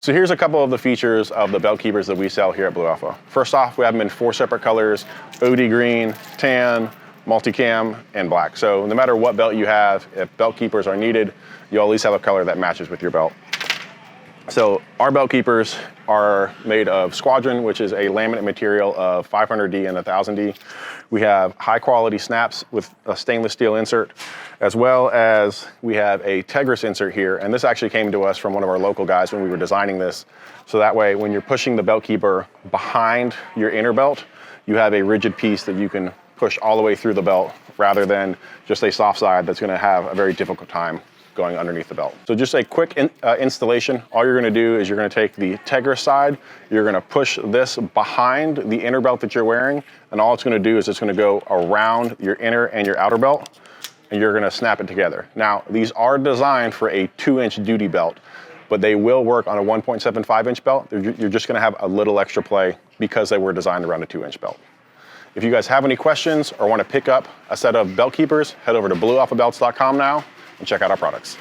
So here's a couple of the features of the belt keepers that we sell here at Blue Alpha. First off, we have them in 4 separate colors: OD green, tan, multicam, and black. So no matter what belt you have, if belt keepers are needed, you'll at least have a color that matches with your belt. So our belt keepers are made of Squadron, which is a laminate material of 500D and 1000D. We have high quality snaps with a stainless steel insert, as well as we have a Tegris insert here. And this actually came to us from one of our local guys when we were designing this. So that way, when you're pushing the belt keeper behind your inner belt, you have a rigid piece that you can push all the way through the belt, rather than just a soft side that's gonna have a very difficult time going underneath the belt. So just a quick installation. All you're gonna do is you're gonna take the Tegris side, you're gonna push this behind the inner belt that you're wearing, and all it's gonna do is it's gonna go around your inner and your outer belt, and you're gonna snap it together. Now, these are designed for a 2-inch duty belt, but they will work on a 1.75-inch belt. You're just gonna have a little extra play because they were designed around a 2-inch belt. If you guys have any questions or wanna pick up a set of belt keepers, head over to bluealphabelts.com now and check out our products.